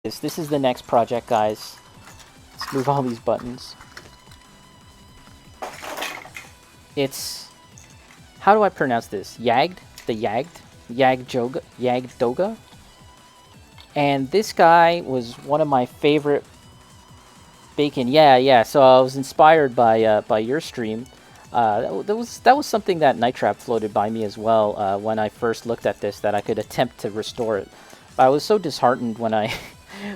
This is the next project, guys. Let's move all these buttons. It's... How do I pronounce this? Jag'd? The Jag'd? Jag'd Doga? And this guy was one of my favorite... Bacon, yeah. So I was inspired by your stream. That was something that Night Trap floated by me as well when I first looked at this, that I could attempt to restore it. But I was so disheartened when I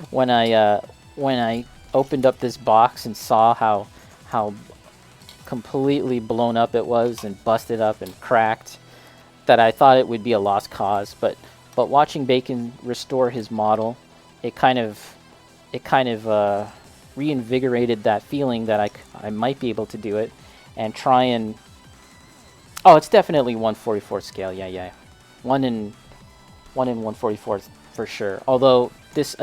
when I opened up this box and saw how completely blown up it was and busted up and cracked, that I thought it would be a lost cause. But watching Bacon restore his model, it kind of reinvigorated that feeling that I might be able to do it and try and... Oh, it's definitely 1/44 scale. Yeah. 1 in 1/44 for sure. Although this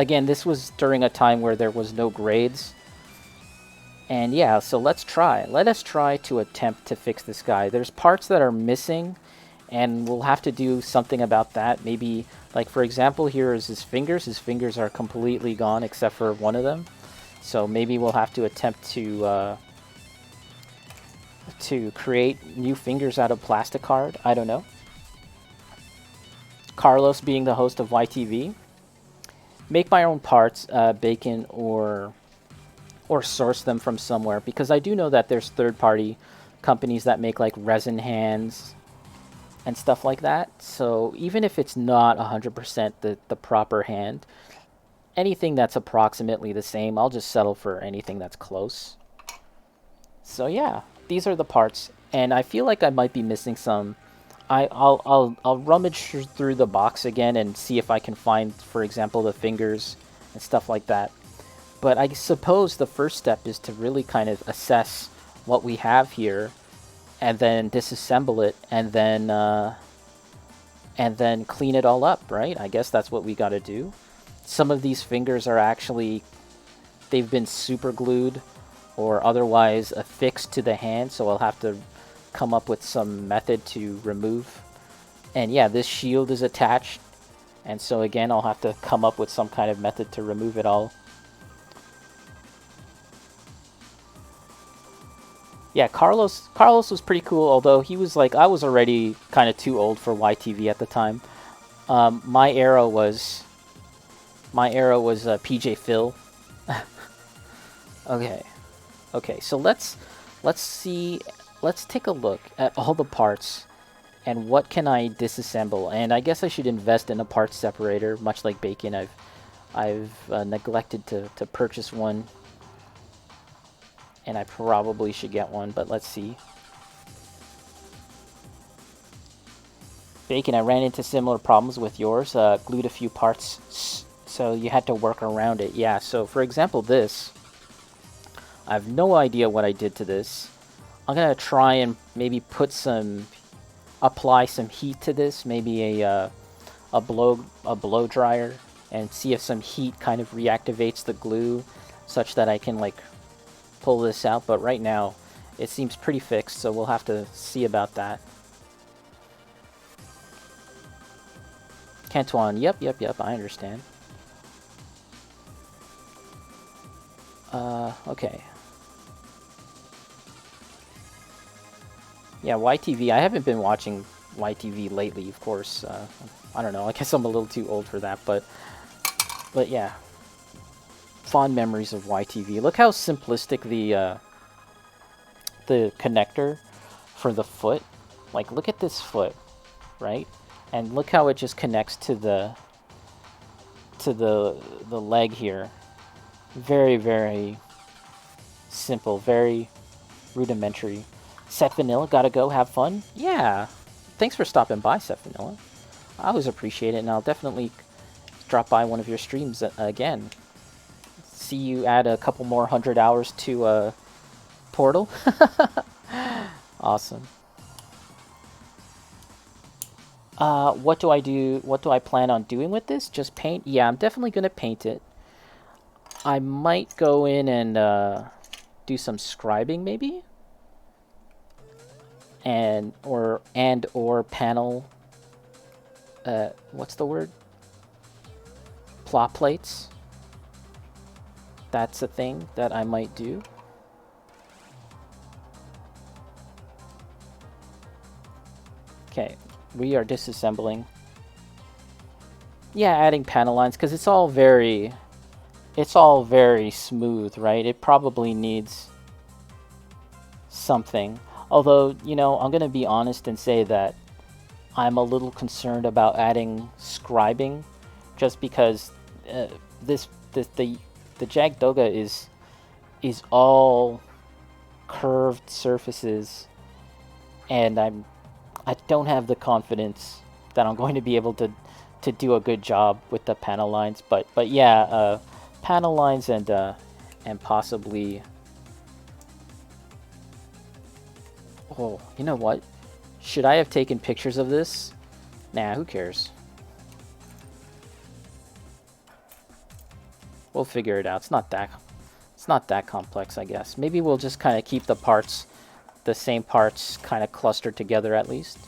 was during a time where there was no grades. And yeah, so let's try. Let us try to attempt to fix this guy. There's parts that are missing, and we'll have to do something about that. Maybe, like for example, here is his fingers. His fingers are completely gone except for one of them. So maybe we'll have to attempt to create new fingers out of plastic card. I don't know. Carlos being the host of YTV. Make my own parts, Bacon, or source them from somewhere, because I do know that there's third-party companies that make like resin hands and stuff like that. So even if it's not 100% the proper hand, anything that's approximately the same, I'll just settle for anything that's close. So yeah, these are the parts, and I feel like I might be missing some. I'll rummage through the box again and see if I can find, for example, the fingers and stuff like that. But I suppose the first step is to really kind of assess what we have here, and then disassemble it, and then clean it all up, right? I guess that's what we got to do. Some of these fingers are actually, they've been super glued or otherwise affixed to the hand, so I'll have to come up with some method to remove. And yeah, this shield is attached, and so again, I'll have to come up with some kind of method to remove it all. Yeah, Carlos was pretty cool, although he was like, I was already kind of too old for YTV at the time. My era was PJ Phil. Okay, so let's take a look at all the parts and what can I disassemble. And I guess I should invest in a parts separator, much like Bacon. I've neglected to purchase one, and I probably should get one, but let's see. Bacon, I ran into similar problems with yours. Glued a few parts, so you had to work around it. Yeah, so for example, this. I have no idea what I did to this. I'm gonna try and maybe apply some heat to this, maybe a blow dryer, and see if some heat kind of reactivates the glue, such that I can like pull this out. But right now, it seems pretty fixed, so we'll have to see about that. Cantuan, yep, I understand. Okay. Yeah, YTV. I haven't been watching YTV lately, of course. I don't know. I guess I'm a little too old for that, but yeah. Fond memories of YTV. Look how simplistic the connector for the foot. Like, look at this foot, right? And look how it just connects to the leg here. Very, very simple, very rudimentary. Set Vanilla, gotta go, have fun? Yeah. Thanks for stopping by, Set Vanilla. I always appreciate it, and I'll definitely drop by one of your streams again. See you add a couple more 100 hours to Portal. Awesome. What do I do? What do I plan on doing with this? Just paint? Yeah, I'm definitely gonna paint it. I might go in and do some scribing, maybe, or panel. What's the word? Plot plates. that's a thing that I might do. Okay, we are disassembling. Yeah, adding panel lines, because it's all very smooth, right? It probably needs something. Although, you know, I'm going to be honest and say that I'm a little concerned about adding scribing, just because the Jag'd Doga is all curved surfaces, and I don't have the confidence that I'm going to be able to do a good job with the panel lines. But yeah, panel lines and possibly. Oh, you know what? Should I have taken pictures of this? Nah, who cares? We'll figure it out. It's not that complex, I guess. Maybe we'll just kind of keep the same parts kind of clustered together at least.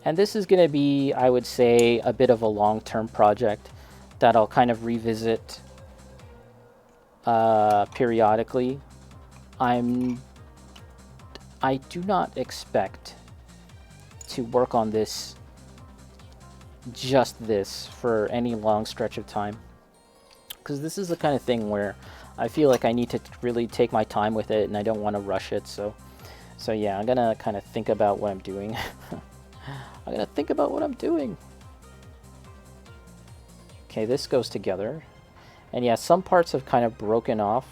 And this is going to be, I would say, a bit of a long-term project that I'll kind of revisit periodically. I do not expect to work on this for any long stretch of time, because this is the kind of thing where I feel like I need to really take my time with it, and I don't want to rush it. So yeah, I'm gonna kind of think about what I'm doing. I'm gonna think about what I'm doing. Okay, this goes together, and yeah, some parts have kind of broken off,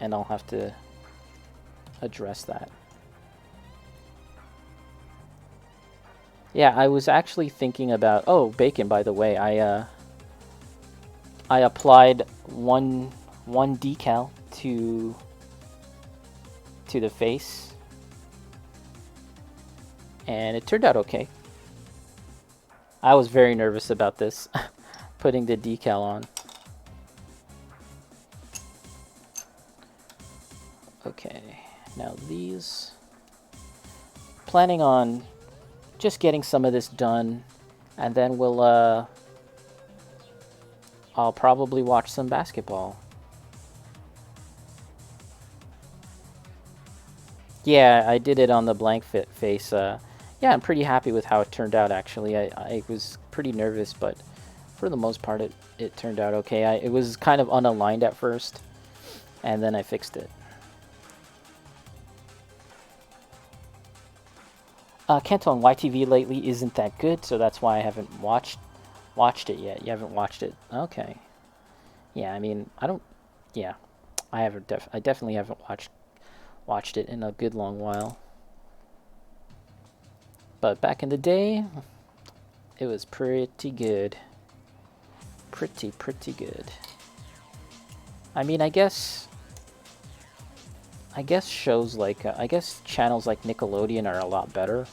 and I'll have to address that. Yeah, I was actually thinking about... Oh, bacon, by the way. I applied one decal to the face, and it turned out okay. I was very nervous about this, putting the decal on. Okay, now these... Planning on just getting some of this done, and then I'll probably watch some basketball. Yeah, I did it on the blank face. Yeah, I'm pretty happy with how it turned out, actually. I was pretty nervous, but for the most part, it turned out okay. It was kind of unaligned at first, and then I fixed it. Kento on YTV lately isn't that good, so that's why I haven't watched it yet. You haven't watched it? Okay. Yeah, I mean, I don't... Yeah, I definitely haven't watched it in a good long while. But back in the day, it was pretty good. Pretty good. I mean, I guess shows like... I guess channels like Nickelodeon are a lot better.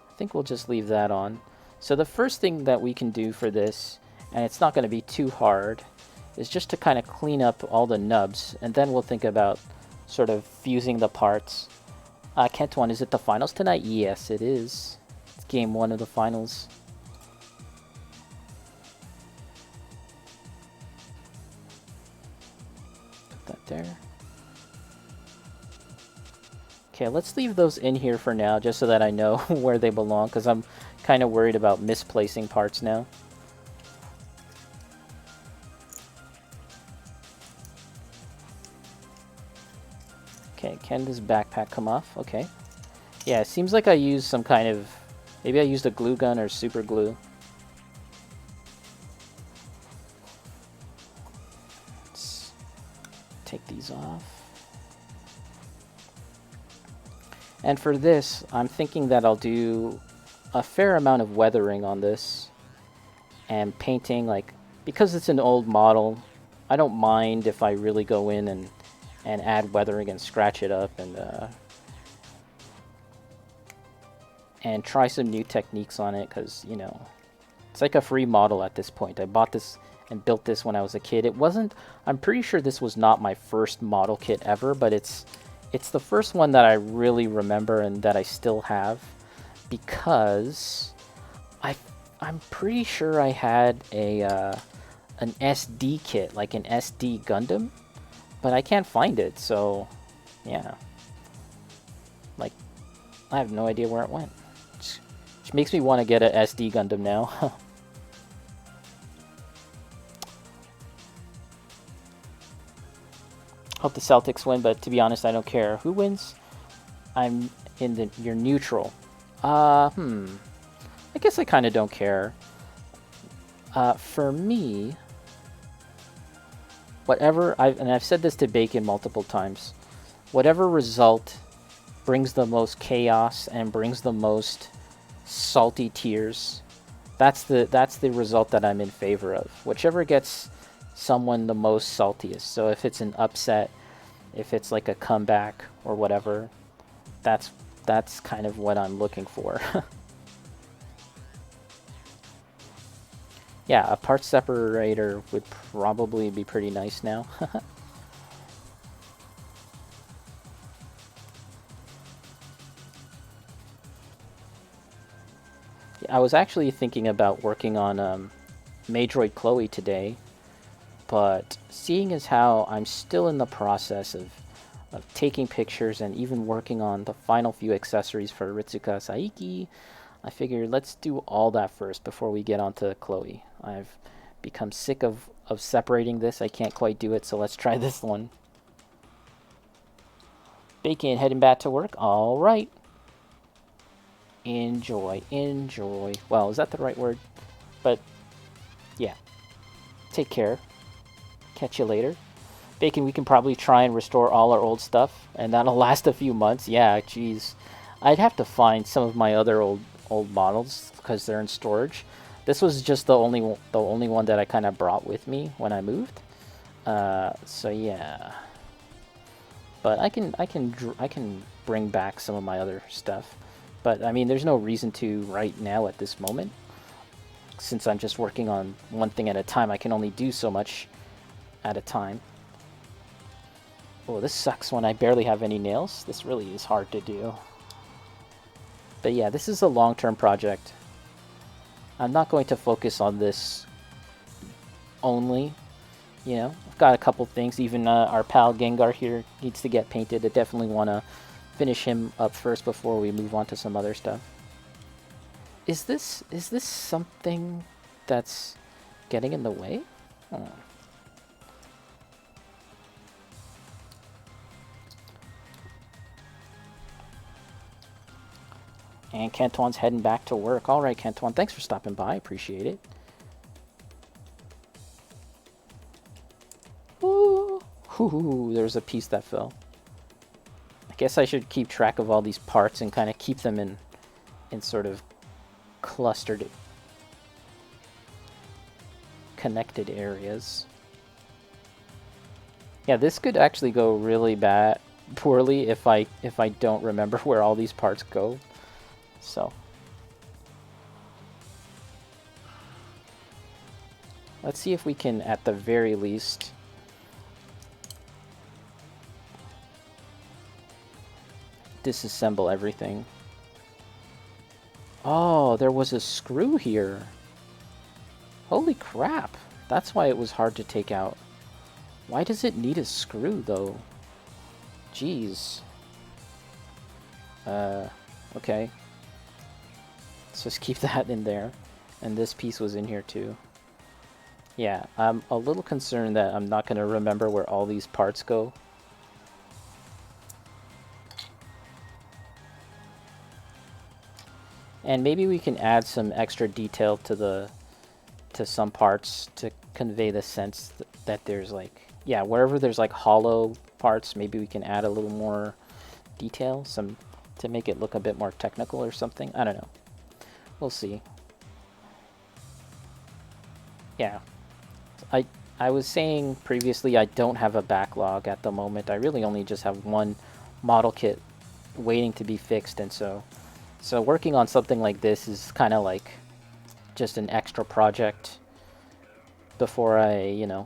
I think we'll just leave that on. So the first thing that we can do for this, and it's not going to be too hard, is just to kind of clean up all the nubs, and then we'll think about sort of fusing the parts. Kentuan, is it the finals tonight? Yes, it is. It's game 1 of the finals. Put that there. Okay, let's leave those in here for now, just so that I know where they belong, because I'm kind of worried about misplacing parts now. Okay, can this backpack come off? Okay. Yeah, it seems like I used some kind of... Maybe I used a glue gun or super glue. Let's take these off. And for this, I'm thinking that I'll do a fair amount of weathering on this and painting, like, because it's an old model, I don't mind if I really go in and add weathering and scratch it up and try some new techniques on it, because, you know, it's like a free model at this point. I bought this and built this when I was a kid. It wasn't, I'm pretty sure this was not my first model kit ever, but it's the first one that I really remember and that I still have, because I'm pretty sure I had an SD kit, like an SD Gundam, but I can't find it, so yeah. Like, I have no idea where it went. Which makes me want to get an SD Gundam now. Hope the Celtics win, but to be honest, I don't care. Who wins? You're neutral. I guess I kind of don't care. For me, and I've said this to Bacon multiple times, whatever result brings the most chaos and brings the most salty tears, that's the result that I'm in favor of. Whichever gets someone the most saltiest. So if it's an upset, if it's like a comeback or whatever, that's kind of what I'm looking for. Yeah, a parts separator would probably be pretty nice now. I was actually thinking about working on Maydroid Chloe today, but seeing as how I'm still in the process of taking pictures and even working on the final few accessories for Ritsuka Saiki, I figured let's do all that first before we get onto Chloe. I've become sick of separating this. I can't quite do it, so let's try this one. Bacon heading back to work. All right. Enjoy. Well, is that the right word? But yeah. Take care. Catch you later. Bacon, we can probably try and restore all our old stuff, and that'll last a few months. Yeah, geez. I'd have to find some of my other old models because they're in storage. This was just the only one that I kind of brought with me when I moved. So yeah. But I can bring back some of my other stuff. But I mean, there's no reason to right now at this moment. Since I'm just working on one thing at a time, I can only do so much at a time. Oh, this sucks when I barely have any nails. This really is hard to do. But yeah, this is a long-term project. I'm not going to focus on this only. You know, I've got a couple things. Even our pal Gengar here needs to get painted. I definitely want to finish him up first before we move on to some other stuff. Is this something that's getting in the way? Oh. And Cantuan's heading back to work. All right, Cantuan, thanks for stopping by. Appreciate it. Ooh, there's a piece that fell. I guess I should keep track of all these parts and kind of keep them in sort of clustered, connected areas. Yeah, this could actually go really poorly if I don't remember where all these parts go. So let's see if we can, at the very least, disassemble everything. Oh, there was a screw here. Holy crap. That's why it was hard to take out. Why does it need a screw, though? Jeez. Okay. Let's just keep that in there. And this piece was in here, too. Yeah, I'm a little concerned that I'm not going to remember where all these parts go. And maybe we can add some extra detail to some parts to convey the sense that there's like, yeah, wherever there's like hollow parts, maybe we can add a little more detail, to make it look a bit more technical or something. I don't know. We'll see. Yeah. I was saying previously I don't have a backlog at the moment. I really only just have one model kit waiting to be fixed, and so working on something like this is kind of like just an extra project. before I,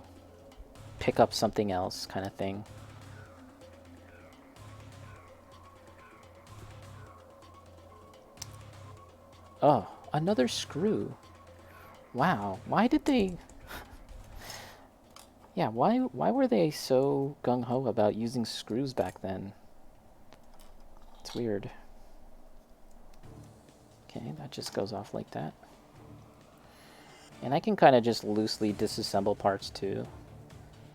pick up something else kind of thing. Oh, another screw. Wow, why did they... Yeah, why were they so gung-ho about using screws back then? It's weird. Okay, that just goes off like that. And I can kind of just loosely disassemble parts too.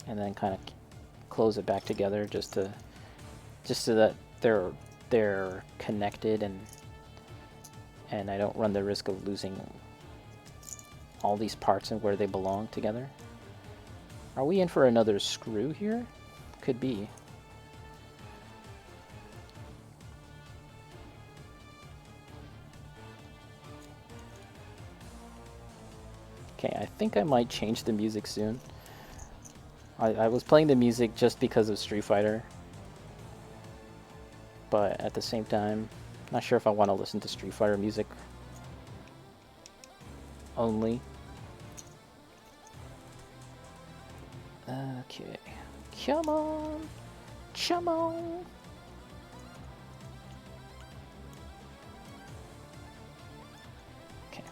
And then kind of close it back together just so that they're connected and I don't run the risk of losing all these parts and where they belong together. Are we in for another screw here? Could be. Okay, I think I might change the music soon. I was playing the music just because of Street Fighter. But at the same time, not sure if I want to listen to Street Fighter music only. Okay. Come on! Come on! Okay.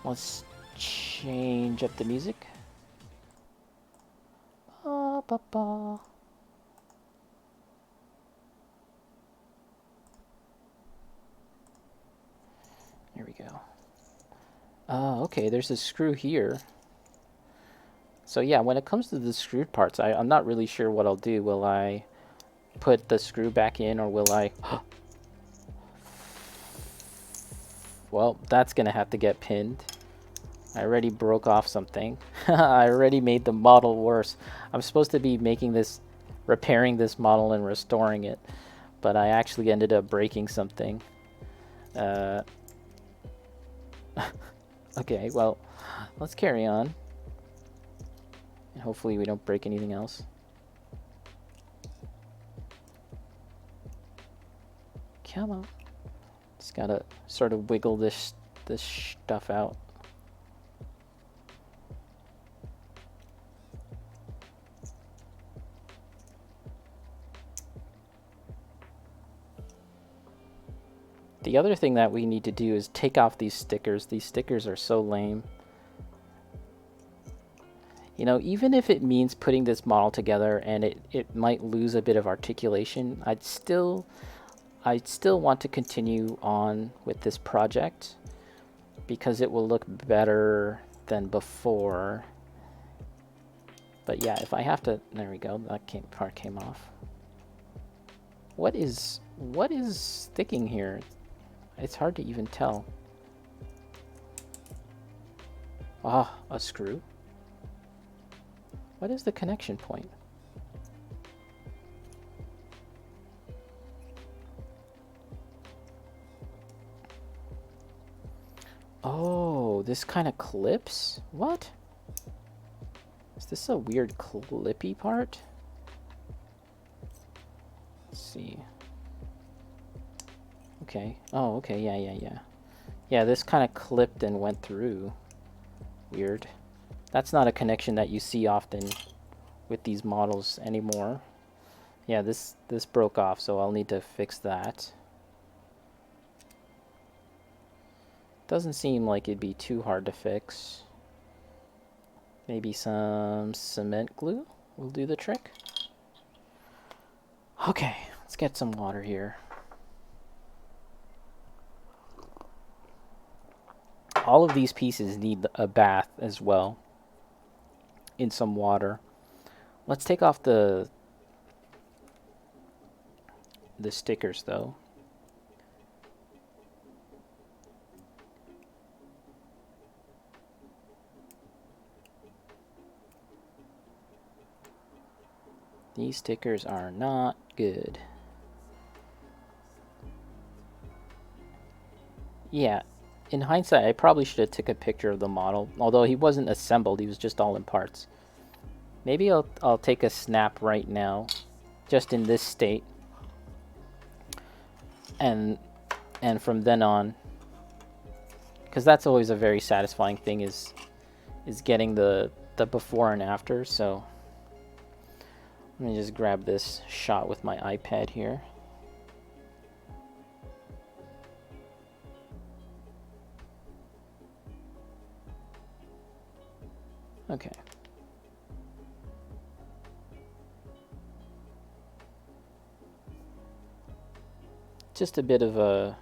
Let's change up the music. Ba, ba, ba. There we go. Okay, there's a screw here. So yeah, when it comes to the screwed parts, I'm not really sure what I'll do. Will I put the screw back in, or will I... Well, that's gonna have to get pinned. I already broke off something. I already made the model worse. I'm supposed to be repairing this model and restoring it, but I actually ended up breaking something. Okay, well, let's carry on. And hopefully we don't break anything else. Come on. Just gotta sort of wiggle this stuff out. The other thing that we need to do is take off these stickers. These stickers are so lame. You know, even if it means putting this model together and it might lose a bit of articulation, I'd still want to continue on with this project because it will look better than before. But yeah, if I have to, there we go, that part came off. What is sticking here? It's hard to even tell. Ah, a screw. What is the connection point? Oh, this kind of clips? What? Is this a weird clippy part? Let's see. Okay. Oh, okay. Yeah. Yeah, this kind of clipped and went through. Weird. That's not a connection that you see often with these models anymore. Yeah, this broke off, so I'll need to fix that. Doesn't seem like it'd be too hard to fix. Maybe some cement glue will do the trick. Okay, let's get some water here. All of these pieces need a bath as well in some water. Let's take off the stickers though. These stickers are not good. Yeah, in hindsight, I probably should have took a picture of the model. Although he wasn't assembled, he was just all in parts. Maybe I'll take a snap right now, just in this state. And from then on, because that's always a very satisfying thing, is is getting the before and after. So let me just grab this shot with my iPad here. Okay. Just a bit of a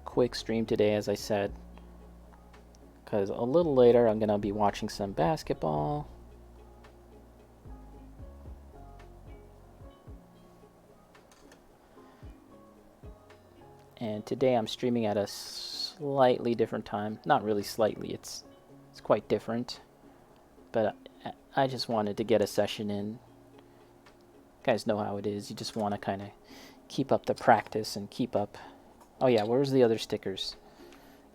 quick stream today, as I said, because a little later I'm going to be watching some basketball. And today I'm streaming at a slightly different time. Not really slightly, it's quite different. But I just wanted to get a session in. You guys know how it is. You just want to kind of keep up the practice and keep up. Oh yeah, where's the other stickers?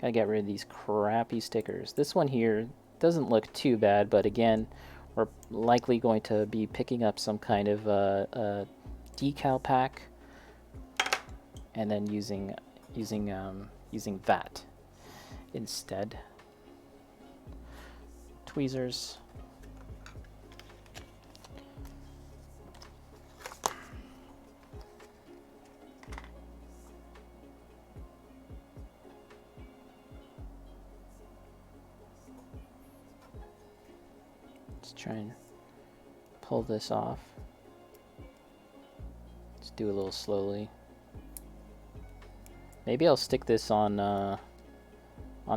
Gotta get rid of these crappy stickers. This one here doesn't look too bad, but again, we're likely going to be picking up some kind of decal pack, and then using that instead. Tweezers. Let's try and pull this off. Let's do a little slowly. Maybe I'll stick this on a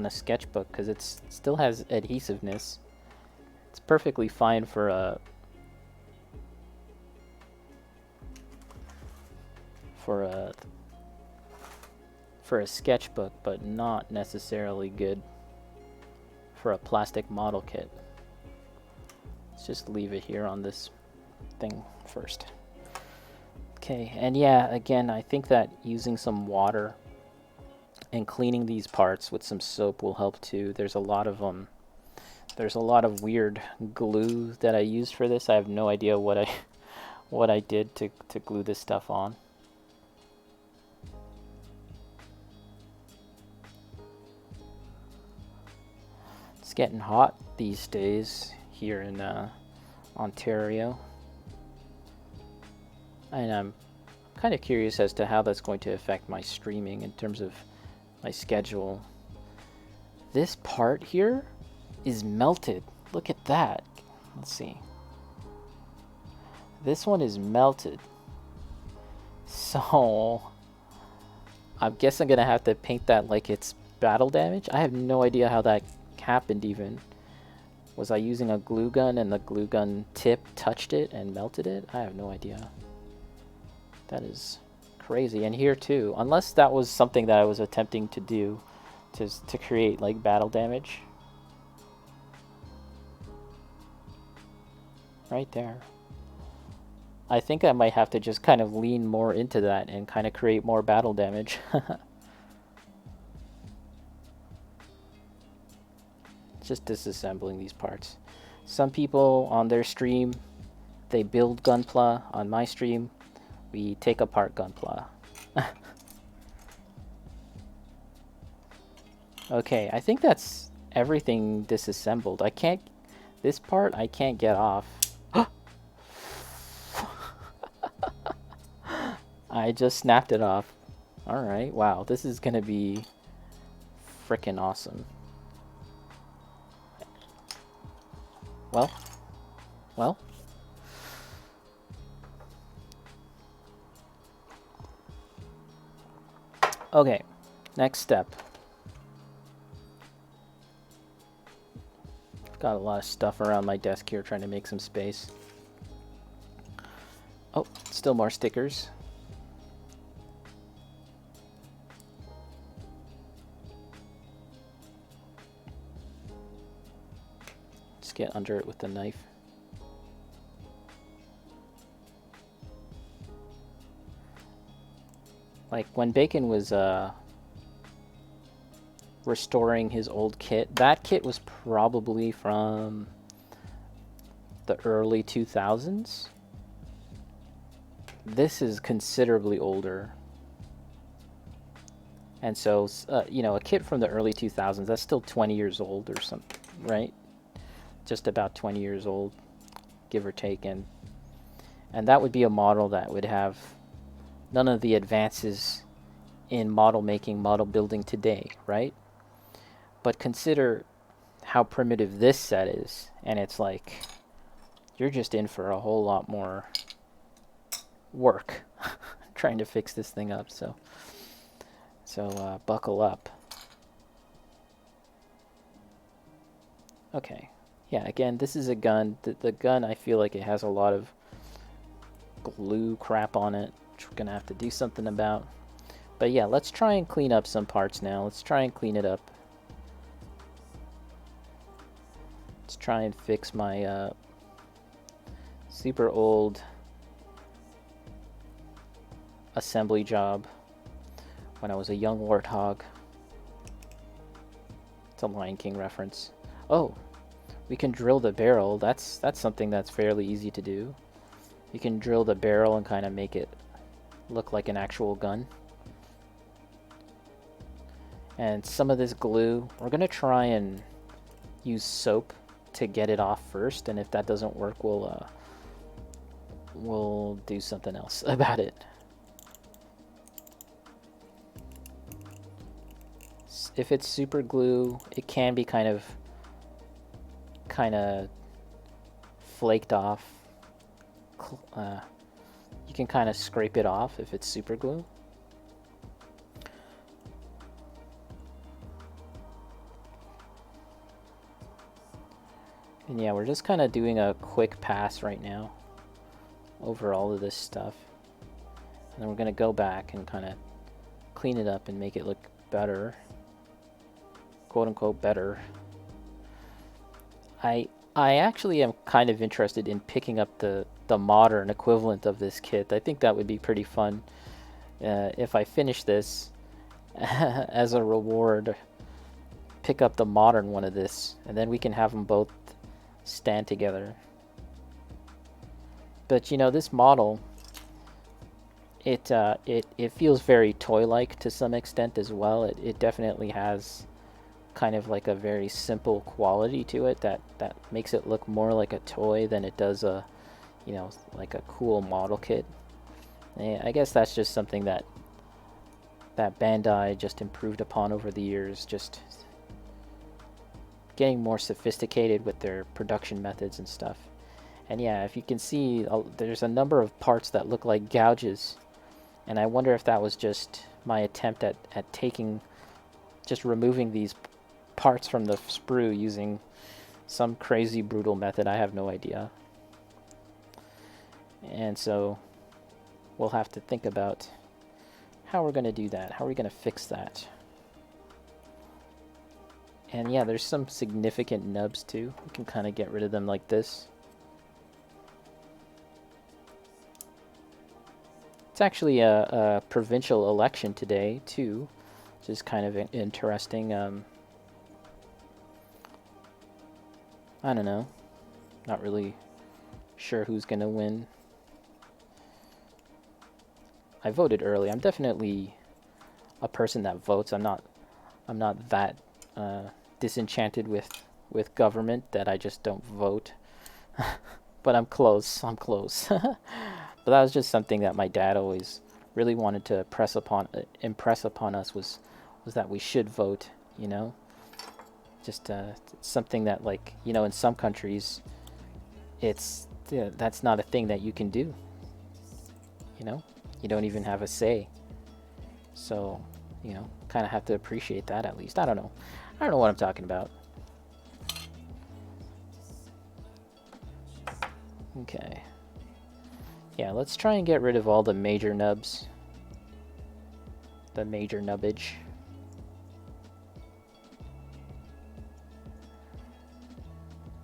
sketchbook because it still has adhesiveness. It's perfectly fine for a sketchbook, but not necessarily good for a plastic model kit. Let's just leave it here on this thing first. Okay, and yeah, again, I think that using some water and cleaning these parts with some soap will help too. There's a lot of weird glue that I used for this. I have no idea what I did to glue this stuff on. It's getting hot these days here in Ontario, and I'm kind of curious as to how that's going to affect my streaming in terms of my schedule. This part here is melted. Look at that. Let's see. This one is melted. So I guess I'm gonna have to paint that like it's battle damage. I have no idea how that happened even. Was I using a glue gun and the glue gun tip touched it and melted it? I have no idea. That is crazy. And here too, unless that was something that I was attempting to do to create like battle damage. Right there. I think I might have to just kind of lean more into that and kind of create more battle damage. Just disassembling these parts. Some people on their stream, they build Gunpla. On my stream, we take apart Gunpla. Okay, I think that's everything disassembled. This part I can't get off. I just snapped it off. Alright, wow, this is gonna be frickin' awesome. Well. Okay, next step. Got a lot of stuff around my desk here trying to make some space. Oh, still more stickers. Just get under it with the knife. Like when Bacon was restoring his old kit, that kit was probably from the early 2000s. This is considerably older. And so, you know, a kit from the early 2000s, that's still 20 years old or something, right? Just about 20 years old, give or take. And that would be a model that would have none of the advances in model making, model building today, right? But consider how primitive this set is, and it's like you're just in for a whole lot more work trying to fix this thing up. So buckle up. Okay, yeah. Again, this is a gun. The gun, I feel like it has a lot of glue crap on it, which we're gonna have to do something about. But yeah, let's try and clean up some parts now. Let's try and clean it up. Let's try and fix my super old assembly job when I was a young warthog. It's a Lion King reference. Oh, we can drill the barrel. That's something that's fairly easy to do. You can drill the barrel and kind of make it look like an actual gun. And some of this glue, we're gonna try and use soap to get it off first, and if that doesn't work, we'll do something else about it. If it's super glue, it can be kind of flaked off. You can kind of scrape it off if it's super glue. And yeah, we're just kind of doing a quick pass right now over all of this stuff. And then we're going to go back and kind of clean it up and make it look better. Quote unquote better. I actually am kind of interested in picking up the modern equivalent of this kit. I think that would be pretty fun if I finish this as a reward. Pick up the modern one of this, and then we can have them both stand together. But you know, this model, it feels very toy-like to some extent as well. It definitely has kind of like a very simple quality to it that makes it look more like a toy than it does a, you know, like a cool model kit. And I guess that's just something that Bandai just improved upon over the years, just getting more sophisticated with their production methods and stuff. And yeah, if you can see, there's a number of parts that look like gouges, and I wonder if that was just my attempt at just removing these parts from the sprue using some crazy brutal method. I have no idea. And so we'll have to think about how we're going to do that. How are we going to fix that? And yeah, there's some significant nubs too. We can kind of get rid of them like this. It's actually a provincial election today too, which is kind of interesting. I don't know. Not really sure who's gonna win. I voted early. I'm definitely a person that votes. I'm not that disenchanted with government that I just don't vote. But I'm close. But that was just something that my dad always really wanted to impress upon us was that we should vote, you know? Just something that, like, you know, in some countries that's not a thing that you can do. You know? You don't even have a say. So, you know, kind of have to appreciate that at least. I don't know what I'm talking about. Okay. Yeah, let's try and get rid of all the major nubs. The major nubbage.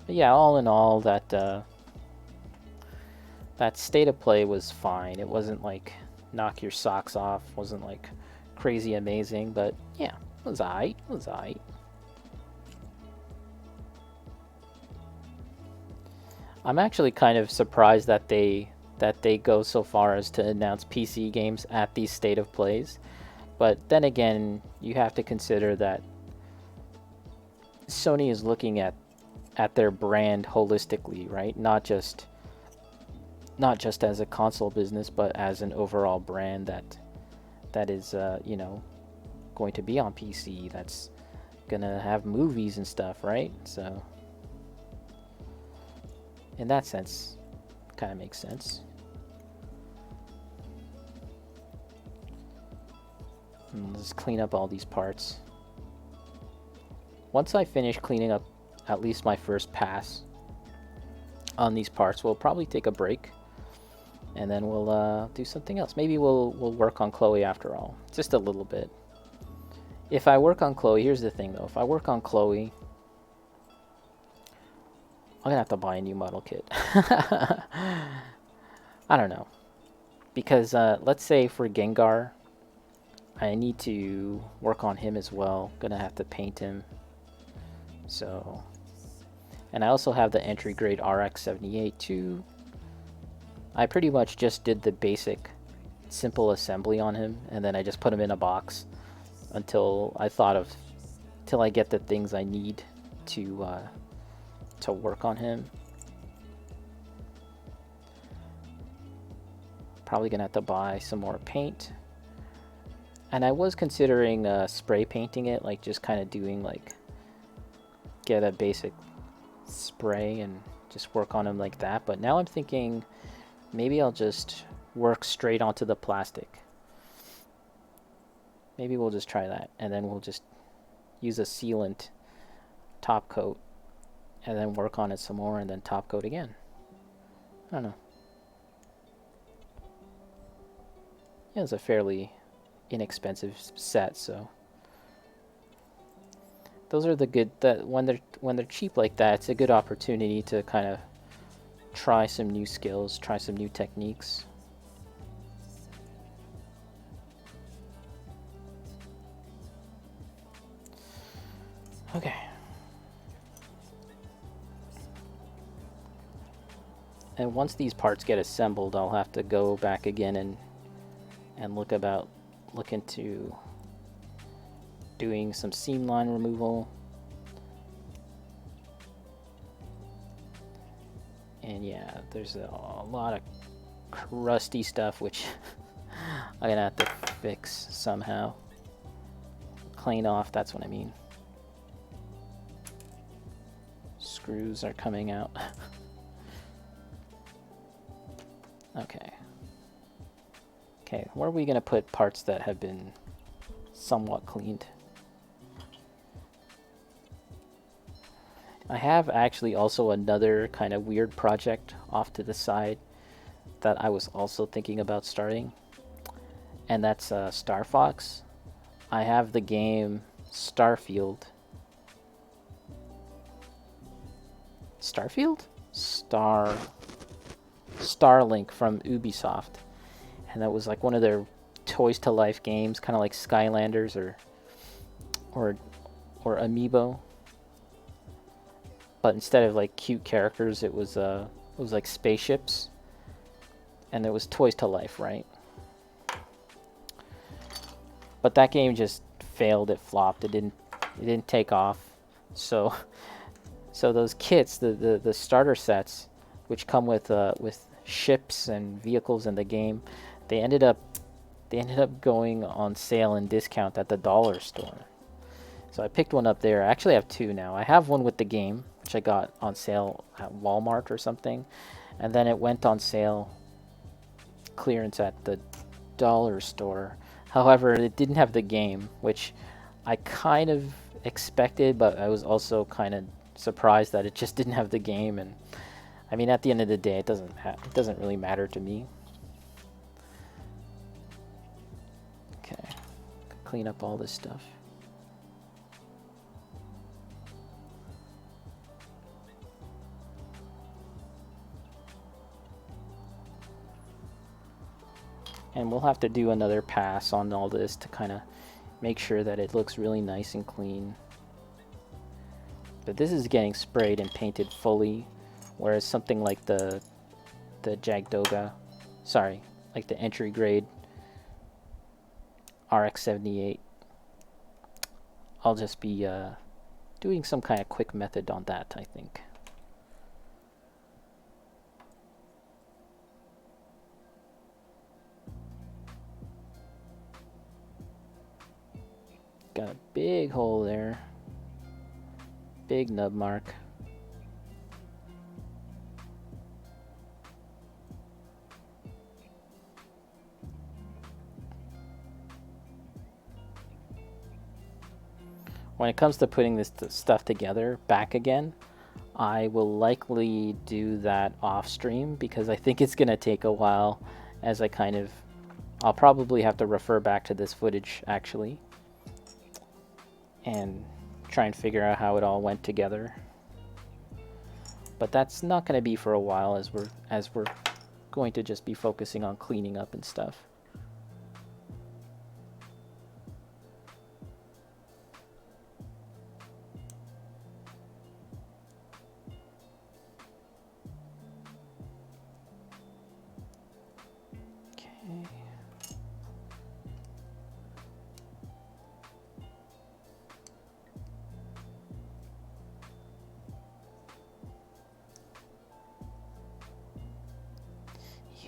But yeah, all in all, that state of play was fine. It wasn't like knock your socks off. Wasn't like crazy amazing, but yeah, it was aight. It was aight. I'm actually kind of surprised that they go so far as to announce PC games at these state of plays. But then again, you have to consider that Sony is looking at their brand holistically, right? Not just as a console business, but as an overall brand that is you know, going to be on PC, that's gonna have movies and stuff, right? So in that sense, kind of makes sense. Let's clean up all these parts. Once I finish cleaning up at least my first pass on these parts, we'll probably take a break, and then we'll do something else. Maybe we'll work on Chloe after all, just a little bit. If I work on Chloe, here's the thing though. If I work on Chloe, I'm gonna have to buy a new model kit. I don't know, because let's say for Gengar, I need to work on him as well. Gonna have to paint him. So, and I also have the entry grade RX-78 too. I pretty much just did the basic simple assembly on him, and then I just put him in a box until I get the things I need to work on him. Probably gonna have to buy some more paint. And I was considering spray painting it, like just kind of doing like, get a basic spray and just work on him like that. But now I'm thinking maybe I'll just work straight onto the plastic. Maybe we'll just try that, and then we'll just use a sealant top coat and then work on it some more and then top coat again. I don't know. Yeah, it's a fairly inexpensive set, so those are the good, that when they're cheap like that, it's a good opportunity to kind of try some new skills, try some new techniques. Okay. And once these parts get assembled, I'll have to go back again and look into doing some seam line removal. And yeah, there's a lot of crusty stuff which I'm gonna have to fix somehow. Clean off, that's what I mean. Screws are coming out. Okay. Okay, where are we gonna put parts that have been somewhat cleaned? I have actually also another kind of weird project off to the side that I was also thinking about starting, and that's Star Fox. I have the game Starfield. Starfield? Starlink from Ubisoft. And that was like one of their toys to life games, kind of like Skylanders or Amiibo. But instead of like cute characters, it was like spaceships, and it was toys to life, right? But that game just failed. It flopped. It didn't take off. So those kits, the starter sets, which come with ships and vehicles in the game, they ended up going on sale and discount at the dollar store. So I picked one up there. I actually have two now. I have one with the game, which I got on sale at Walmart or something, and then it went on sale clearance at the dollar store. However, it didn't have the game, which I kind of expected, but I was also kind of surprised that it just didn't have the game. And I mean, at the end of the day, it doesn't really matter to me. Okay, clean up all this stuff. And we'll have to do another pass on all this to kind of make sure that it looks really nice and clean. But this is getting sprayed and painted fully, whereas something like the Jag'd Doga, sorry, like the entry grade RX-78. I'll just be doing some kind of quick method on that, I think. Got a big hole there. Big nub mark. When it comes to putting this stuff together back again, I will likely do that off stream because I think it's going to take a while as I kind of... I'll probably have to refer back to this footage actually and try and figure out how it all went together. But that's not going to be for a while as we're going to just be focusing on cleaning up and stuff.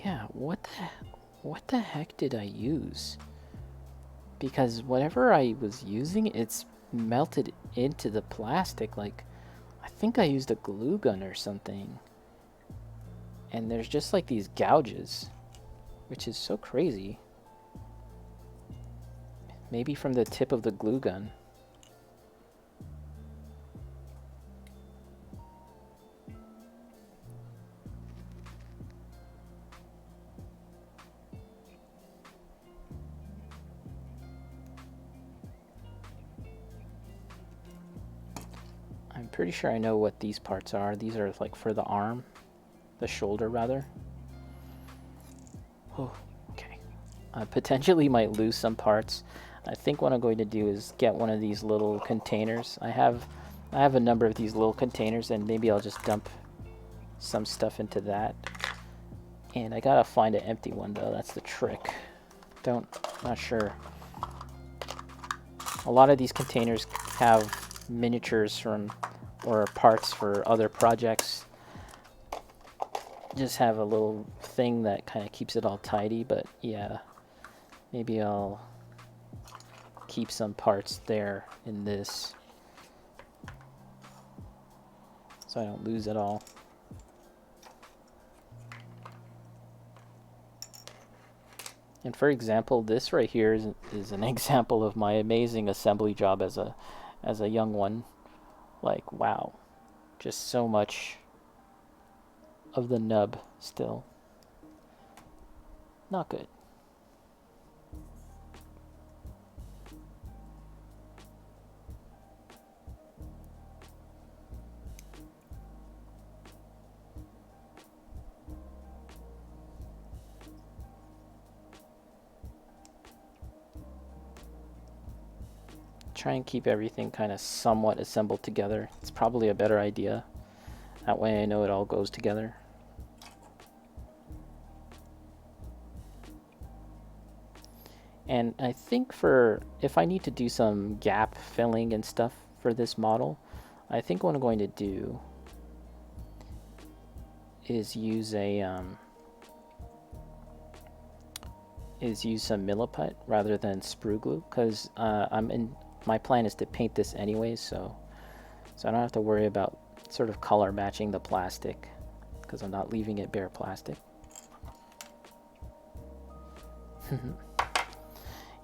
Yeah, what the heck did I use? Because whatever I was using, it's melted into the plastic. Like, I think I used a glue gun or something. And there's just like these gouges, which is so crazy. Maybe from the tip of the glue gun. I'm pretty sure I know what these parts are. These are like for the arm, the shoulder rather. Oh, okay. I potentially might lose some parts. I think what I'm going to do is get one of these little containers. I have a number of these little containers, and maybe I'll just dump some stuff into that. And I gotta find an empty one though. That's the trick. Not sure. A lot of these containers have miniatures from or parts for other projects. Just have a little thing that kind of keeps it all tidy, but yeah, maybe I'll keep some parts there in this so I don't lose it all. And for example, this right here is an example of my amazing assembly job as a young one. Like, wow, just so much of the nub still. Not good. Try and keep everything kind of somewhat assembled together. It's probably a better idea. That way I know it all goes together. And I think if I need to do some gap filling and stuff for this model, I think what I'm going to do is use some milliput rather than sprue glue, because my plan is to paint this anyways, so I don't have to worry about sort of color matching the plastic, because I'm not leaving it bare plastic.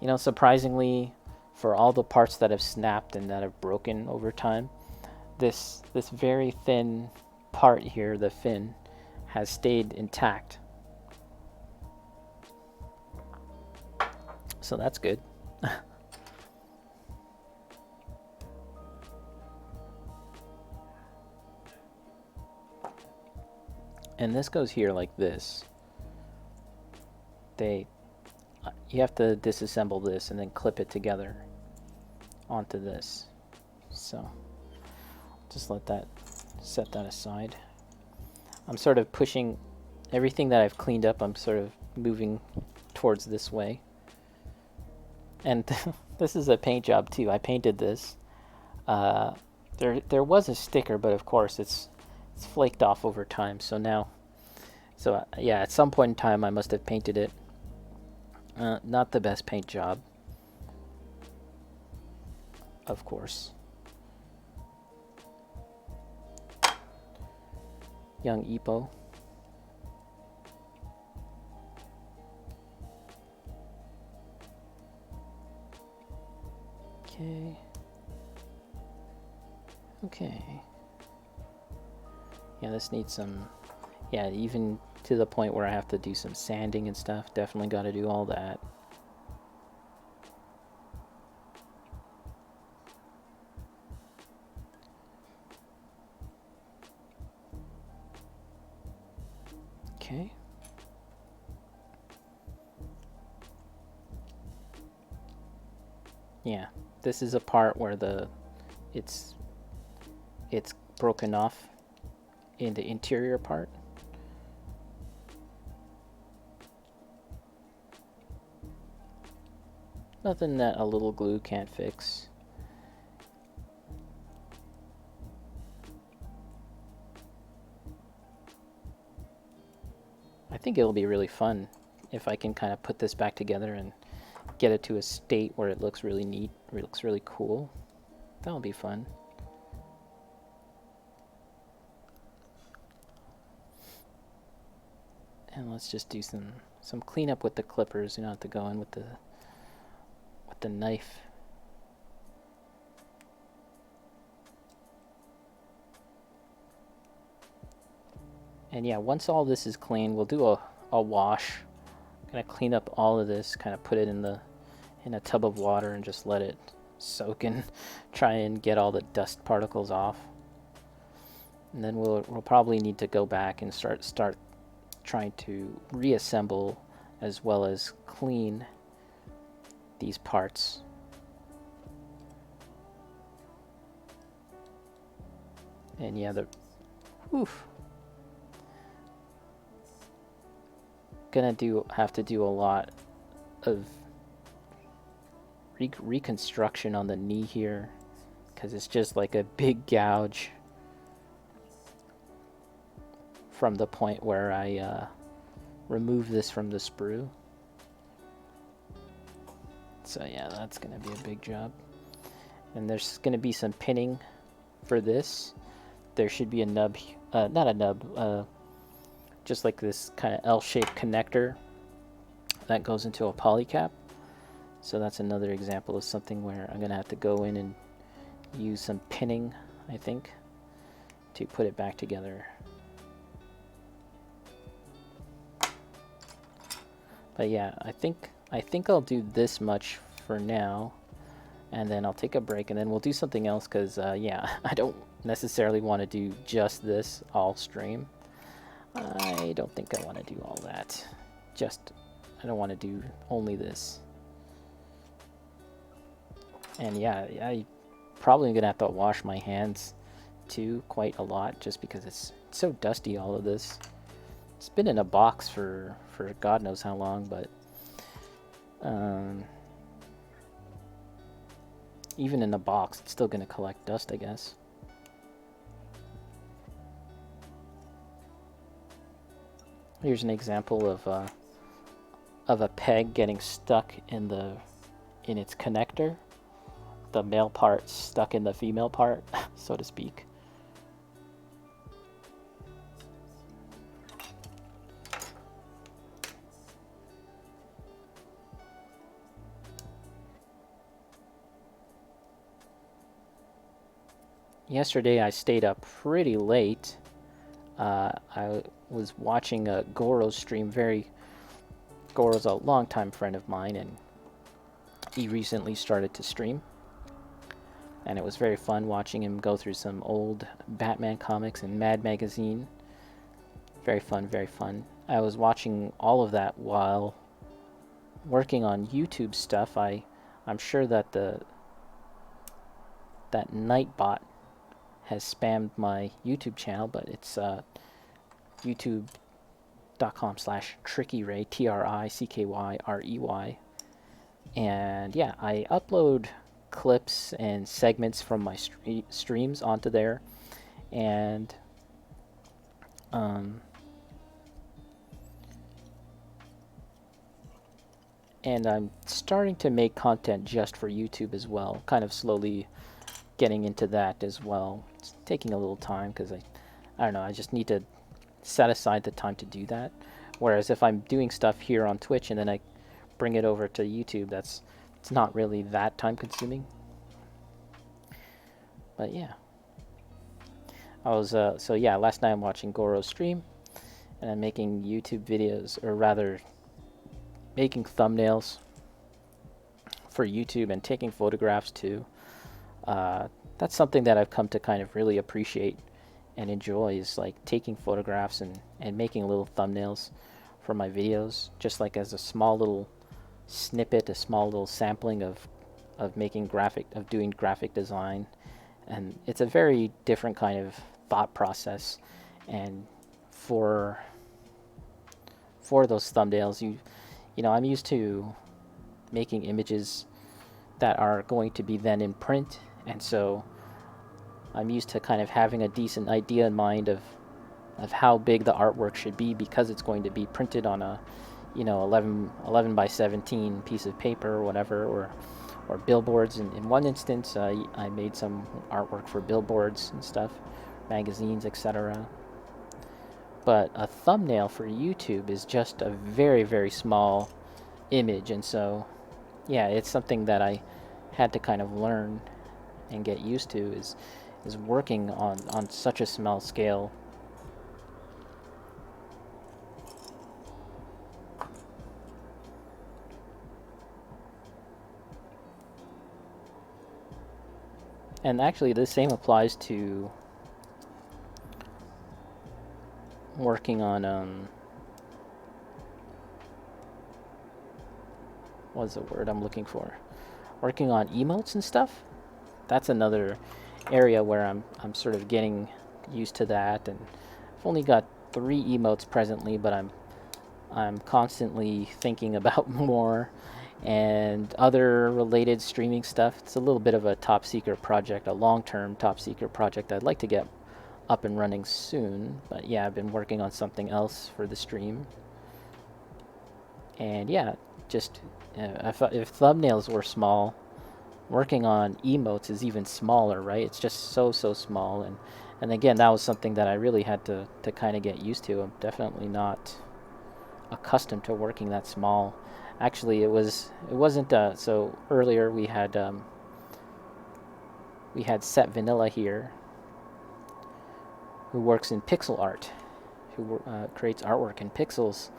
You know, surprisingly, for all the parts that have snapped and that have broken over time, this very thin part here, the fin, has stayed intact. So that's good. And this goes here like this. You have to disassemble this and then clip it together onto this. So just set that aside. I'm sort of pushing everything that I've cleaned up, I'm sort of moving towards this way. And this is a paint job too. I painted this. Uh, there was a sticker, but of course it's flaked off over time. So now, yeah, at some point in time I must have painted it. Not the best paint job, of course. Young Ippo. Okay. Okay. Yeah, this needs some... Yeah, even to the point where I have to do some sanding and stuff. Definitely got to do all that. Okay. Yeah, this is a part where it's it's broken off in the interior part. Nothing that a little glue can't fix. I think it'll be really fun if I can kind of put this back together and get it to a state where it looks really neat, it looks really cool. That'll be fun. And let's just do some cleanup with the clippers. You don't have to go in with the knife. And yeah, once all this is clean, we'll do a wash. Kind of clean up all of this, kind of put it in a tub of water and just let it soak and try and get all the dust particles off. And then we'll probably need to go back and start trying to reassemble as well as clean these parts. And yeah, gonna have to do a lot of reconstruction on the knee here because it's just like a big gouge from the point where I remove this from the sprue. So yeah, that's gonna be a big job. And there's gonna be some pinning for this. There should be a nub, not a nub, just like this kind of L-shaped connector that goes into a polycap. So that's another example of something where I'm gonna have to go in and use some pinning, I think, to put it back together. But yeah, I think I'll do this much for now, and then I'll take a break, and then we'll do something else because yeah, I don't necessarily want to do just this all stream. I don't think I want to do all that. I don't want to do only this. And yeah, I probably gonna have to wash my hands too quite a lot just because it's so dusty, all of this. It's been in a box for God knows how long, but even in a box, it's still gonna collect dust, I guess. Here's an example of a peg getting stuck in its connector. The male part stuck in the female part, so to speak. Yesterday I stayed up pretty late. I was watching Goro's stream. Goro's a longtime friend of mine, and he recently started to stream. And it was very fun watching him go through some old Batman comics and Mad Magazine. Very fun, very fun. I was watching all of that while working on YouTube stuff. I'm sure that that Nightbot has spammed my YouTube channel, but it's youtube.com/trickyray, TRICKYREY. And yeah, I upload clips and segments from my streams onto there, and um, I'm starting to make content just for YouTube as well. Kind of slowly getting into that as well. It's taking a little time because I don't know. I just need to set aside the time to do that. Whereas if I'm doing stuff here on Twitch and then I bring it over to YouTube, it's not really that time consuming. But yeah, I was so yeah. Last night I'm watching Goro's stream, and I'm making YouTube videos, or rather, making thumbnails for YouTube and taking photographs too. That's something that I've come to kind of really appreciate and enjoy, is like taking photographs and making little thumbnails for my videos, just like as a small little snippet, a small little sampling of doing graphic design. And it's a very different kind of thought process. And for those thumbnails, you know, I'm used to making images that are going to be then in print, and so I'm used to kind of having a decent idea in mind of how big the artwork should be, because it's going to be printed on a, you know, 11 by 17 piece of paper or whatever, or billboards. In one instance, I made some artwork for billboards and stuff, magazines, etc. But a thumbnail for YouTube is just a very, very small image, and so yeah, it's something that I had to kind of learn and get used to, is working on such a small scale. And actually, the same applies to working on what's the word I'm looking for? Working on emotes and stuff. That's another area where I'm sort of getting used to that, and I've only got 3 emotes presently, but I'm constantly thinking about more and other related streaming stuff. It's a little bit of a top secret project, a long-term top secret project I'd like to get up and running soon. But yeah, I've been working on something else for the stream. And yeah, just if thumbnails were small, working on emotes is even smaller, right? It's just so small. And again, that was something that I really had to kind of get used to. I'm definitely not accustomed to working that small. Actually, it wasn't so earlier we had Set Vanilla here, who works in pixel art, who creates artwork in pixels.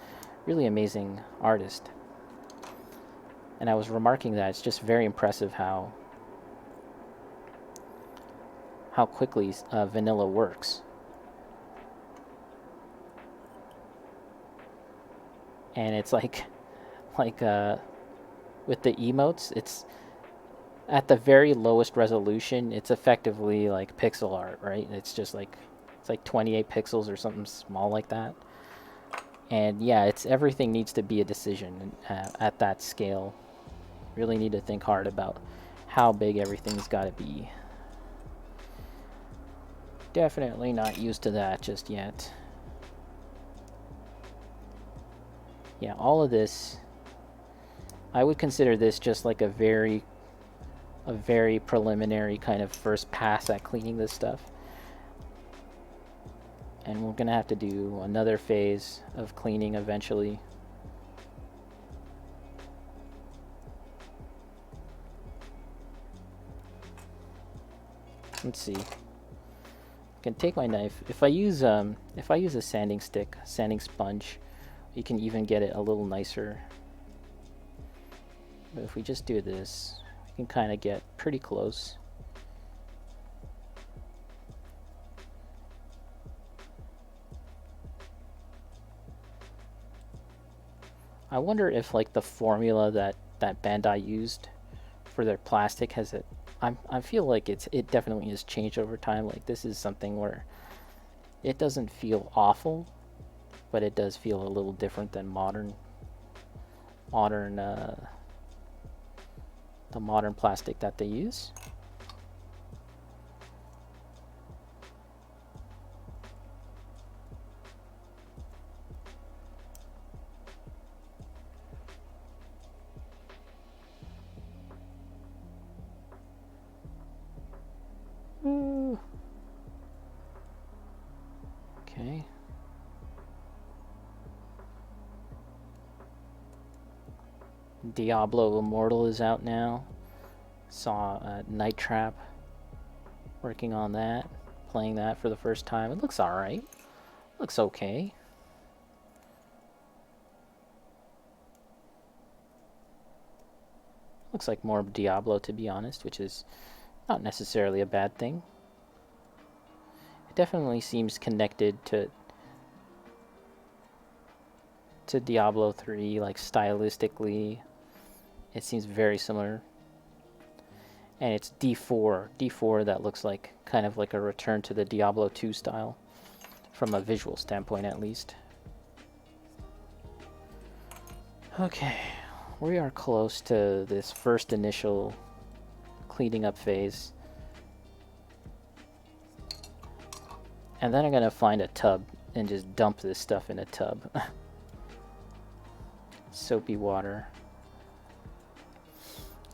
Really amazing artist. And I was remarking that it's just very impressive how quickly Vanilla works. And it's like with the emotes, it's at the very lowest resolution, it's effectively like pixel art, right? It's just like, it's like 28 pixels or something small like that. And yeah, it's everything needs to be a decision at that scale. Really need to think hard about how big everything's got to be. Definitely not used to that just yet. Yeah, all of this, I would consider this just like a very preliminary kind of first pass at cleaning this stuff. And we're gonna have to do another phase of cleaning eventually. Let's see. I can take my knife. If I use a sanding stick, sanding sponge, you can even get it a little nicer. But if we just do this, we can kind of get pretty close. I wonder if like the formula that Bandai used for their plastic has it. I feel like it definitely has changed over time. Like, this is something where it doesn't feel awful, but it does feel a little different than modern the modern plastic that they use. Okay. Diablo Immortal is out now. Saw Night Trap working on that, playing that for the first time. It looks alright. Looks okay. Looks like more Diablo, to be honest, which is not necessarily a bad thing. It definitely seems connected to Diablo 3, like stylistically. It seems very similar. And it's D4 that looks like kind of like a return to the Diablo 2 style, from a visual standpoint at least. Okay, we are close to this first initial cleaning up phase. And then I'm gonna find a tub and just dump this stuff in a tub. Soapy water.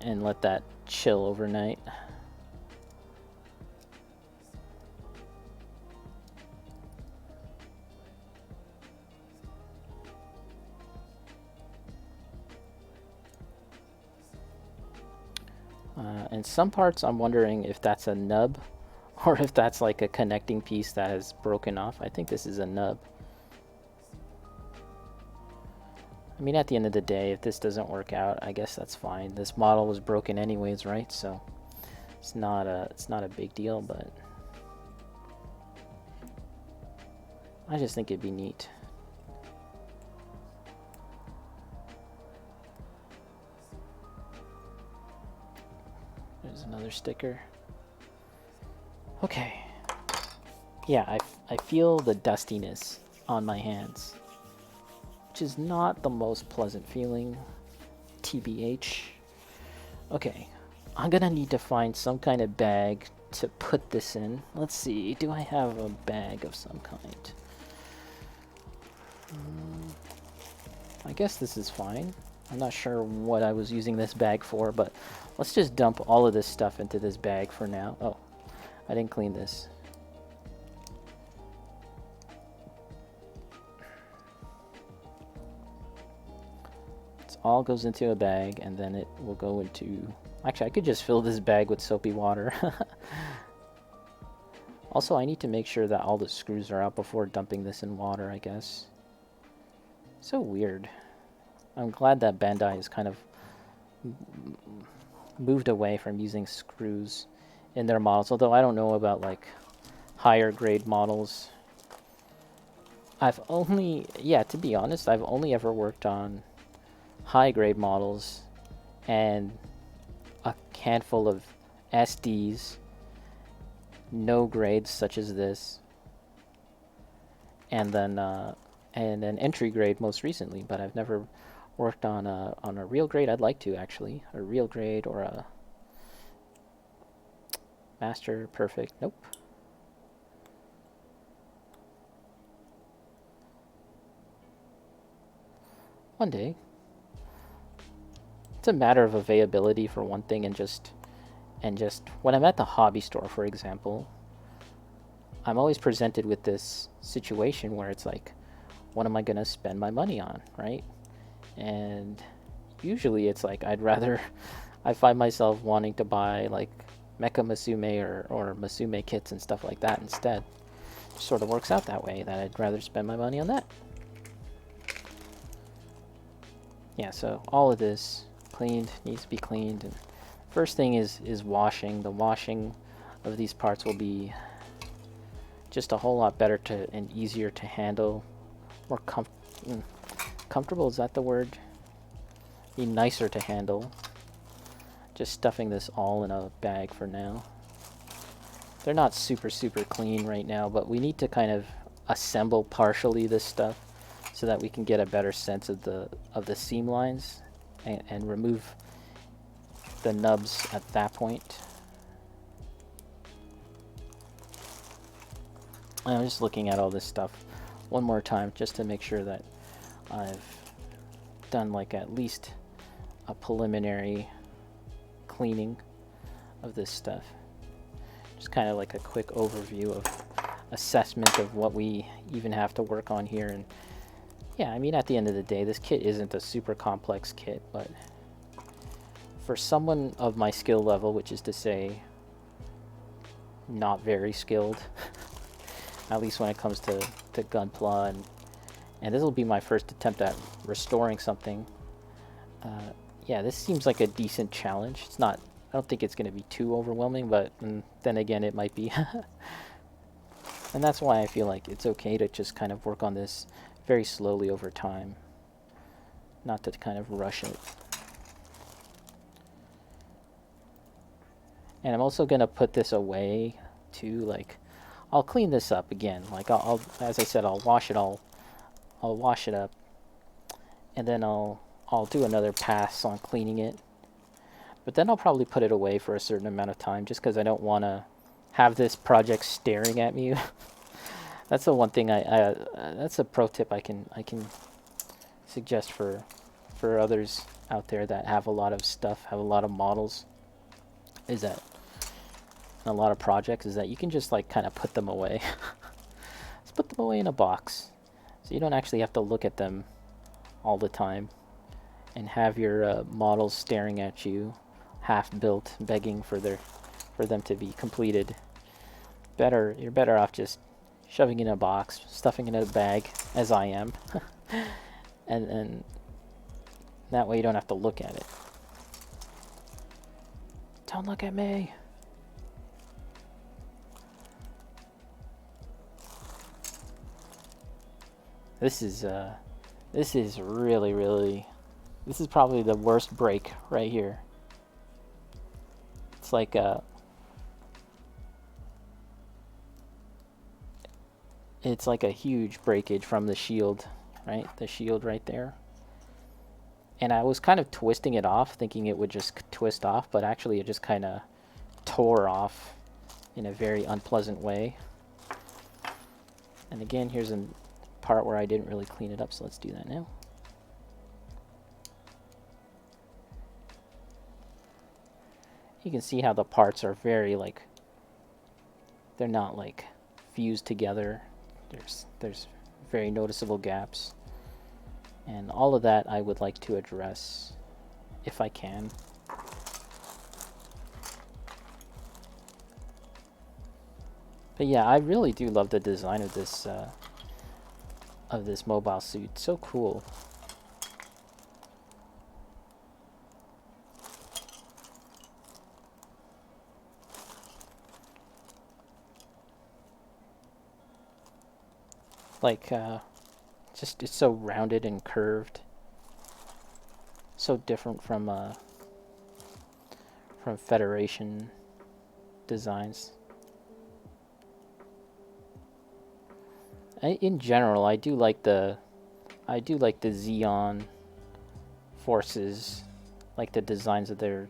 And let that chill overnight. And some parts I'm wondering if that's a nub or if that's like a connecting piece that has broken off. I think this is a nub. I mean, at the end of the day, if this doesn't work out, I guess that's fine. This model was broken anyways, right? So it's not a big deal, but I just think it'd be neat. There's another sticker. Okay. Yeah, I feel the dustiness on my hands, which is not the most pleasant feeling, TBH. Okay, I'm gonna need to find some kind of bag to put this in. Let's see, do I have a bag of some kind? I guess this is fine. I'm not sure what I was using this bag for, but let's just dump all of this stuff into this bag for now. Oh, I didn't clean this. It all goes into a bag, and then it will go into... Actually, I could just fill this bag with soapy water. Also, I need to make sure that all the screws are out before dumping this in water, I guess. So weird. I'm glad that Bandai has kind of moved away from using screws in their models, although I don't know about like higher grade models. I've only, yeah, to be honest, I've only ever worked on high grade models and a handful of SDs, no grades such as this, and then an entry grade most recently, but I've never worked on a real grade. I'd like to, actually. A real grade or a master perfect. Nope. One day. It's a matter of availability for one thing, and just when I'm at the hobby store, for example, I'm always presented with this situation where it's like, what am I gonna spend my money on, right? And usually it's like I find myself wanting to buy like Mecha Musume or Musume kits and stuff like that instead. It sort of works out that way, that I'd rather spend my money on that. Yeah, so all of this cleaned, needs to be cleaned, and first thing is washing. The washing of these parts will be just a whole lot better and easier to handle, more comfortable, is that the word? Be nicer to handle. Just stuffing this all in a bag for now. They're not super clean right now, but we need to kind of assemble partially this stuff so that we can get a better sense of the seam lines and remove the nubs at that point. I'm just looking at all this stuff one more time just to make sure that I've done like at least a preliminary cleaning of this stuff. Just kind of like a quick overview of assessment of what we even have to work on here. And yeah, I mean, at the end of the day, this kit isn't a super complex kit, but for someone of my skill level, which is to say not very skilled, at least when it comes to Gunpla, and this will be my first attempt at restoring something. Yeah, this seems like a decent challenge. It's not, I don't think it's going to be too overwhelming, but then again, it might be. And that's why I feel like it's okay to just kind of work on this very slowly over time, not to kind of rush it. And I'm also going to put this away too, like, I'll clean this up again. Like, I'll as I said, I'll wash it up, and then I'll do another pass on cleaning it. But then I'll probably put it away for a certain amount of time, just because I don't want to have this project staring at me. That's the one thing that's a pro tip I can suggest for others out there that have a lot of stuff, have a lot of models, is that a lot of projects, is that you can just like kind of put them away. Just put them away in a box, so you don't actually have to look at them all the time and have your models staring at you, half built, begging for them to be completed. You're better off just shoving it in a box, stuffing it in a bag, as I am, and that way you don't have to look at it. Don't look at me. This is really, this is probably the worst break right here. It's like it's like a huge breakage from the shield, right? The shield right there. And I was kind of twisting it off, thinking it would just twist off, but actually it just kind of tore off in a very unpleasant way. And again, here's a part where I didn't really clean it up, so let's do that now. You can see how the parts are very, like, they're not like fused together. There's very noticeable gaps, and all of that I would like to address if I can. But yeah, I really do love the design of this mobile suit. So cool. Like, just it's so rounded and curved. So different from Federation designs. In general, I do like the Xeon Forces, like the designs of their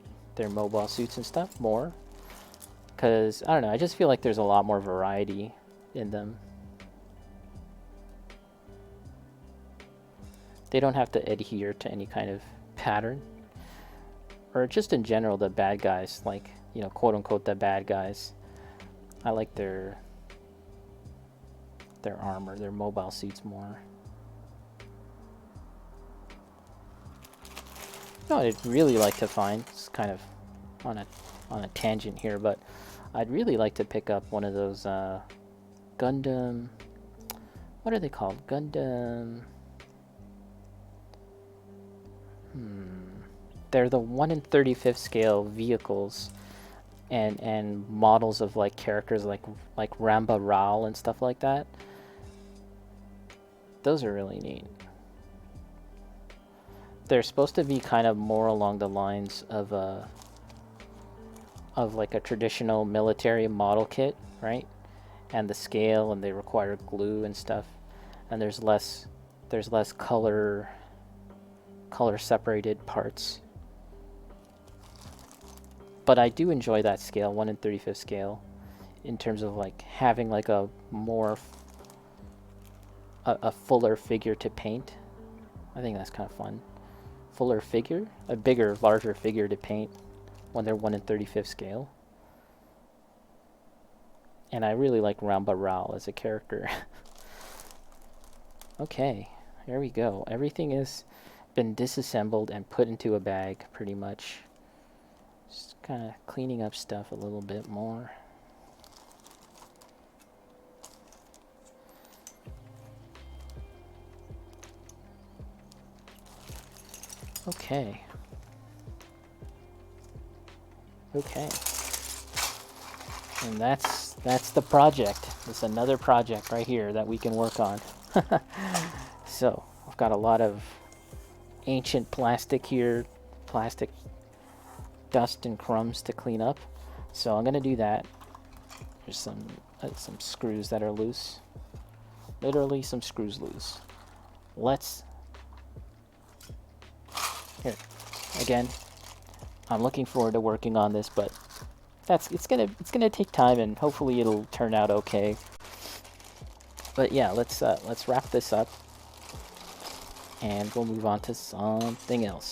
mobile suits and stuff more, because I don't know, I just feel like there's a lot more variety in them. They don't have to adhere to any kind of pattern, or just in general the bad guys, like, you know, quote unquote the bad guys. I like their armor, their mobile suits more. No, I'd really like to find, it's kind of on a tangent here, but I'd really like to pick up one of those Gundam, what are they called? Gundam, they're the 1 in 35th scale vehicles and models of like characters like Ramba Ral and stuff like that. Those are really neat. They're supposed to be kind of more along the lines of like a traditional military model kit, right? And the scale, and they require glue and stuff, and there's less color separated parts. But I do enjoy that scale, 1 in 35th scale, in terms of like having like a more a fuller figure to paint. I think that's kind of fun. Fuller figure, a bigger, larger figure to paint when they're 1 in 35th scale. And I really like Ramba Ral as a character. Okay, here we go. Everything has been disassembled and put into a bag, pretty much. Just kind of cleaning up stuff a little bit more. Okay. Okay. And that's the project. It's another project right here that we can work on. So, I've got a lot of ancient plastic here, plastic dust and crumbs to clean up. So I'm gonna do that. There's some screws that are loose. Literally some screws loose. Let's here again. I'm looking forward to working on this, but it's gonna take time, and hopefully it'll turn out okay. But yeah, let's wrap this up, and we'll move on to something else.